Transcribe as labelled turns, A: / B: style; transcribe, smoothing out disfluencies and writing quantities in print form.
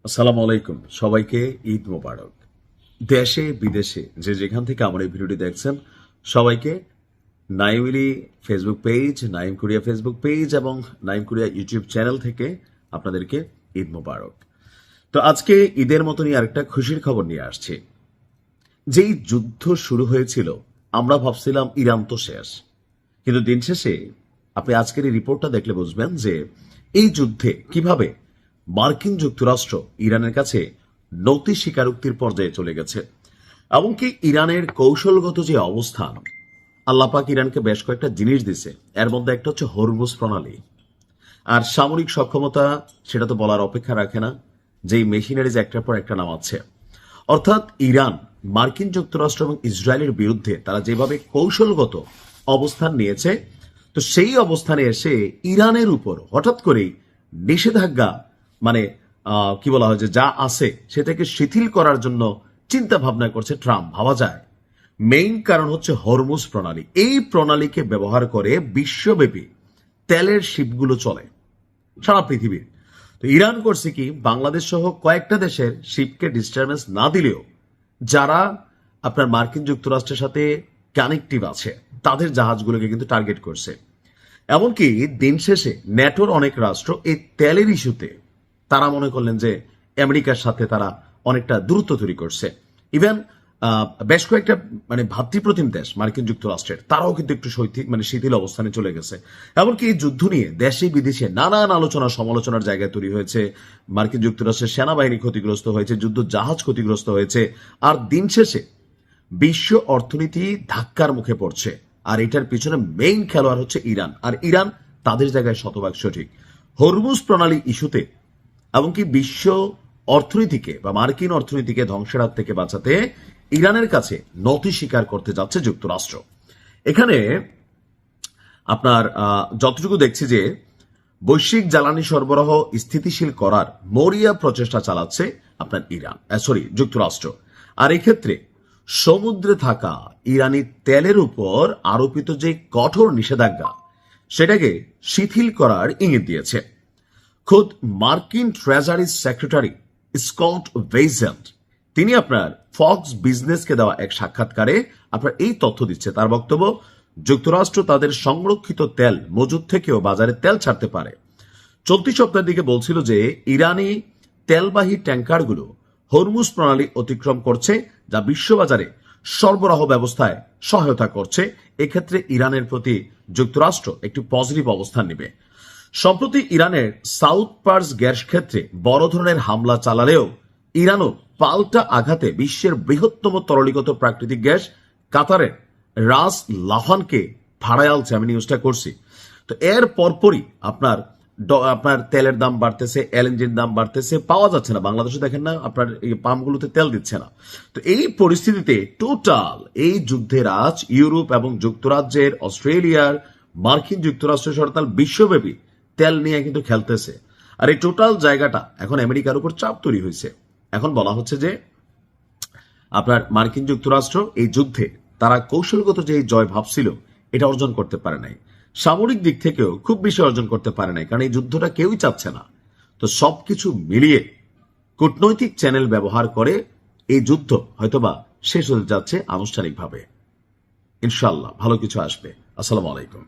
A: আসসালামু আলাইকুম, সবাইকে ঈদ মোবারক। দেশে বিদেশে যে যেখান থেকে আমার এই ভিডিওটি দেখছেন সবাইকে নাইমিলি Facebook page, Naim Korea Facebook page এবং নাইম কোরিয়া ইউটিউব চ্যানেল থেকে আপনাদেরকে ঈদ মোবারক। তো আজকে ঈদের মতনই আরেকটা খুশির খবর নিয়ে আসছি। যেই যুদ্ধ শুরু হয়েছিল আমরা ভাবছিলাম ইরান তো শেষ, কিন্তু দিন শেষে আপনি আজকের এই রিপোর্টটা দেখলে বুঝবেন যে এই যুদ্ধে কিভাবে মার্কিন যুক্তরাষ্ট্র ইরানের কাছে নতি স্বীকারোক্তির পর্যায়ে চলে গেছে। এমনকি ইরানের কৌশলগত যে অবস্থান, আল্লাপাক ইরানকে বেশ কয়েকটা জিনিস দিছে, এর মধ্যে একটা হচ্ছে হরমুজ প্রণালী। আর সামরিক সক্ষমতা সেটা তো বলার অপেক্ষা রাখে না, যেই মেশিনারিজ একটার পর একটা নামাচ্ছে। অর্থাৎ ইরান মার্কিন যুক্তরাষ্ট্র এবং ইসরায়েলের বিরুদ্ধে তারা যেভাবে কৌশলগত অবস্থান নিয়েছে, তো সেই অবস্থানে এসে ইরানের উপর হঠাৎ করেই নিষেধাজ্ঞা মানে কি বলা হয় যে যা আছে সেটাকে শিথিল করার জন্য চিন্তা ভাবনা করছে ট্রাম্প। ভাবা যায় মেইন কারণ হচ্ছে হরমুজ প্রণালী। এই প্রণালীকে ব্যবহার করে বিশ্বব্যাপী তেলের শিপগুলো চলে সারা পৃথিবীর। তো ইরান করছে কি, বাংলাদেশ সহ কয়েকটা দেশের শিপকে ডিস্টারবেন্স না দিলেও যারা আপনার মার্কিন যুক্তরাষ্ট্রের সাথে কানেক্টিভ আছে তাদের জাহাজগুলোকে কিন্তু টার্গেট করছে। এমনকি দিন শেষে ন্যাটোর অনেক রাষ্ট্র এই তেলের ইস্যুতে তারা মনে করলেন যে আমেরিকার সাথে তারা অনেকটা দূরত্ব তৈরি করছে। ইভেন বেশ কয়েকটা ভাতৃপ্রতিম দেশ মার্কিন যুক্তরাষ্ট্রের তারাও কিন্তু একটু শিথিল অবস্থানে চলে গেছে। এমনকি এই যুদ্ধ নিয়ে দেশে বিদেশে নানান আলোচনা সমালোচনার জায়গায় তৈরি হয়েছে। মার্কিন যুক্তরাষ্ট্রের সেনাবাহিনী ক্ষতিগ্রস্ত হয়েছে, যুদ্ধ জাহাজ ক্ষতিগ্রস্ত হয়েছে। আর দিন শেষে বিশ্ব অর্থনীতি ধাক্কার মুখে পড়ছে, আর এটার পিছনে মেইন খেলোয়াড় হচ্ছে ইরান। আর ইরান তাদের জায়গায় শতভাগ সঠিক। হরমুজ প্রণালী ইস্যুতে এমনকি বিশ্ব অর্থনীতিকে বা মার্কিন অর্থনীতিকে ধ্বংসের হাত থেকে বাঁচাতে ইরানের কাছে নতি স্বীকার করতে যাচ্ছে যুক্তরাষ্ট্র। এখানে আপনার যতটুকু দেখছি যে বৈশ্বিক জ্বালানি সরবরাহ স্থিতিশীল করার মরিয়া প্রচেষ্টা চালাচ্ছে আপনার যুক্তরাষ্ট্র। আর এক্ষেত্রে সমুদ্রে থাকা ইরানি তেলের উপর আরোপিত যে কঠোর নিষেধাজ্ঞা সেটাকে শিথিল করার ইঙ্গিত দিয়েছে। খোদ মার্কিন ট্রেজারি সেক্রেটারি স্কট বেইজেন্ট তিনি আপনার ফক্স বিজনেসকে দেওয়া এক সাক্ষাৎকারে আপনার এই তথ্য দিচ্ছে। তার বক্তব্য, যুক্তরাষ্ট্র তাদের সংরক্ষিত তেল মজুদ থেকেও বাজারে তেল ছাড়তে পারে। চলতি সপ্তাহের দিকে বলছিল যে ইরানি তেলবাহী ট্যাঙ্কারগুলো হরমুজ প্রণালী অতিক্রম করছে, যা বিশ্ববাজারে সরবরাহ ব্যবস্থায় সহায়তা করছে। এক্ষেত্রে ইরানের প্রতি যুক্তরাষ্ট্র একটি পজিটিভ অবস্থান নেবে। সম্প্রতি ইরানের সাউথ পার্স গ্যাস ক্ষেত্রে বড় ধরনের হামলা চালালেও ইরানও পাল্টা আঘাতে বিশ্বের বৃহত্তম তরলীগত প্রাকৃতিক গ্যাস কাতারের রাস লাফানকে ভাড়ায় আলছে। আমি নিউজটা করছি। তো এর পরপরই আপনার তেলের দাম বাড়তেছে, এলএনজির দাম বাড়তেছে, পাওয়া যাচ্ছে না। বাংলাদেশে দেখেন না, আপনার এই পাম্পগুলোতে তেল দিচ্ছে না। তো এই পরিস্থিতিতে টোটাল এই যুদ্ধের আজ ইউরোপ এবং যুক্তরাজ্যের, অস্ট্রেলিয়ার, মার্কিন যুক্তরাষ্ট্র সরকার বিশ্বব্যাপী তেল নিয়ে কিন্তু খেলতেছে। আর এই টোটাল জায়গাটা এখন আমেরিকার উপর চাপ তৈরি হয়েছে। এখন বলা হচ্ছে যে আপনার মার্কিন যুক্তরাষ্ট্র এই যুদ্ধে তারা কৌশলগত যে জয় ভাবছিল এটা অর্জন করতে পারে নাই, সামরিক দিক থেকেও খুব বেশি অর্জন করতে পারে নাই, কারণ এই যুদ্ধটা কেউই চাচ্ছে না। তো সবকিছু মিলিয়ে কূটনৈতিক চ্যানেল ব্যবহার করে এই যুদ্ধ হয়তোবা শেষ হতে যাচ্ছে আনুষ্ঠানিকভাবে। ইনশাআল্লাহ ভালো কিছু আসবে। আসসালামু আলাইকুম।